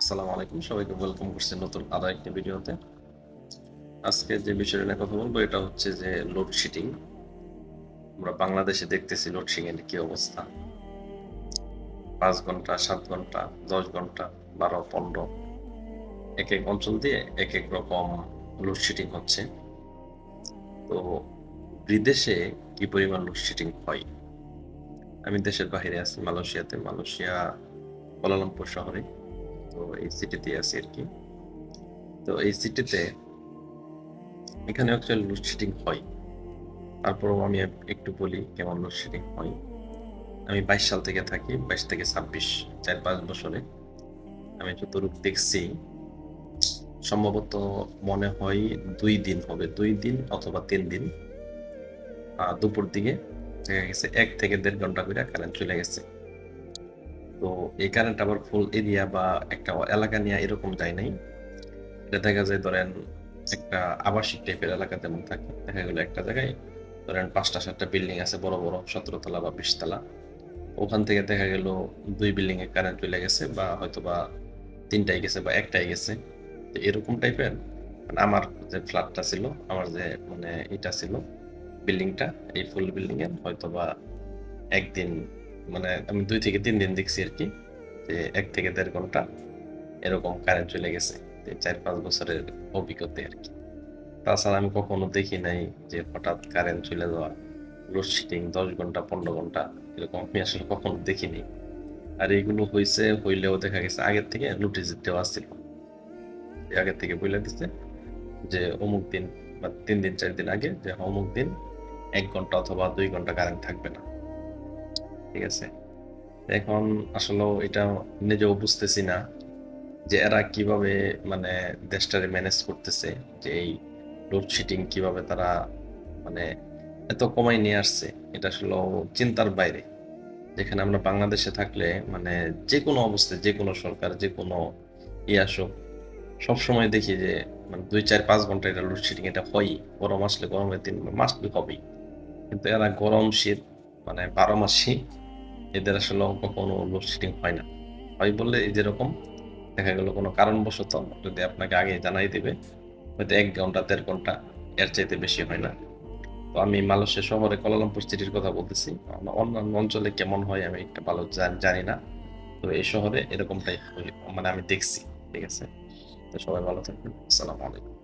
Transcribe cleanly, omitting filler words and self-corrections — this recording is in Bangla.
আসসালামু আলাইকুম, সবাইকে ওয়েলকাম করছি নতুন আরো একটা ভিডিওতে। আজকে যে বিষয়টা নিয়ে কথা বলবো এটা হচ্ছে যে লোডশেডিং। আমরা বাংলাদেশে দেখতেছি লোডশেডিং এর কি অবস্থা। 5 ঘন্টা, 7 ঘন্টা, 10 ঘন্টা, 12, 15 এক এক অঞ্চল দিয়ে এক এক রকম লোডশেডিং হচ্ছে। তো বিদেশে কি পরিমাণ লোডশেডিং হয়? আমি দেশের বাইরে আছি, মালয়েশিয়াতে। মালয়েশিয়া কুয়ালালামপুর শহরে। তো এই সিটিতে আছি আর কি। তো এই সিটিতে এখানে অ্যাকচুয়ালি লোডশেডিং হয়। তারপরেও আমি একটু বলি কেমন লোডশেডিং হয়। আমি 22 সাল থেকে থাকি, 22 থেকে 26, 4-5 বছরে আমি যতটুকু দেখছি, সম্ভবত মনে হয় 2 দিন হবে, 2 দিন অথবা 3 দিন দুপুর দিকে দেখা গেছে 1 থেকে 1.5 ঘন্টা করে কারেন্ট চলে গেছে। তো এই কারেন্ট আবার ফুল এরিয়া বা একটা এলাকা নিয়ে এরকম যায় নাই। এটা দেখা যায় ধরেন একটা আবাসিক টাইপের এলাকা যেমন থাকে, দেখা গেল একটা জায়গায় ধরেন 5টা 7টা বিল্ডিং আছে, বড় বড় 17 তলা বা 20 তলা। ওখান থেকে দেখা গেল 2 বিল্ডিং এ কারেন্ট চলে গেছে, বা হয়তোবা 3টাই গেছে বা একটাই গেছে। তো এরকম টাইপের মানে আমার যে ফ্ল্যাটটা ছিল, আমার যে মানে এটা ছিল বিল্ডিংটা, এই ফুল বিল্ডিং এর হয়তোবা একদিন, মানে আমি 2 থেকে 3 দিন দেখছি আর কি, যে 1 থেকে 1.5 ঘন্টা এরকম কারেন্ট চলে গেছে। 4-5 বছরের অভিজ্ঞতা আর কি। তাছাড়া আমি কখনো দেখি নাই যে হঠাৎ কারেন্ট চলে যাওয়া, লোডশেডিং 10 ঘন্টা 15 ঘন্টা, এরকম আমি আসলে কখনো দেখিনি। আর এইগুলো হইলেও দেখা গেছে আগের থেকে নোটিশ দেওয়া ছিল, আগের থেকে বলে দিচ্ছে যে অমুক দিন বা 3 দিন 4 দিন আগে যে অমুক দিন 1 ঘন্টা অথবা 2 ঘন্টা কারেন্ট থাকবে না। ঠিক আছে, এখন আসলে এটা নিজেও বুঝতেছি না যে এরা কিভাবে মানে দেশটারে ম্যানেজ করতেছে, যে এই লোডশেডিং কিভাবে তারা মানে এত কমাই নিয়ে আসছে। এটা আসলে চিন্তার বাইরে। যেখানে আমরা বাংলাদেশে থাকলে মানে যে কোনো অবস্থায় যে কোনো সরকার যে কোনো আসুক, সবসময় দেখি যে মানে 2-4-5 ঘন্টা এটা লোডশেডিং এটা হয়ই। গরম আসলে গরমের দিন মাস হবেই। কিন্তু এরা গরম শীত মানে 12 মাসই এদের আসলে কখনো লোডশেডিং হয় না। হয় বললে এই যেরকম দেখা গেল কোনো কারণবশত যদি আপনাকে আগে জানাই দিবে, হয়তো 1 ঘন্টা 1.5 ঘন্টা, এর চাইতে বেশি হয় না। তো আমি মালয়েশিয়া শহরে কুয়ালালামপুর সিটির কথা বলতেছি। অন্যান্য অঞ্চলে কেমন হয় আমি একটা ভালো জানি না। তো এই শহরে এরকমটাই মানে আমি দেখছি। ঠিক আছে, তো সবাই ভালো থাকবেন। আসসালামু আলাইকুম।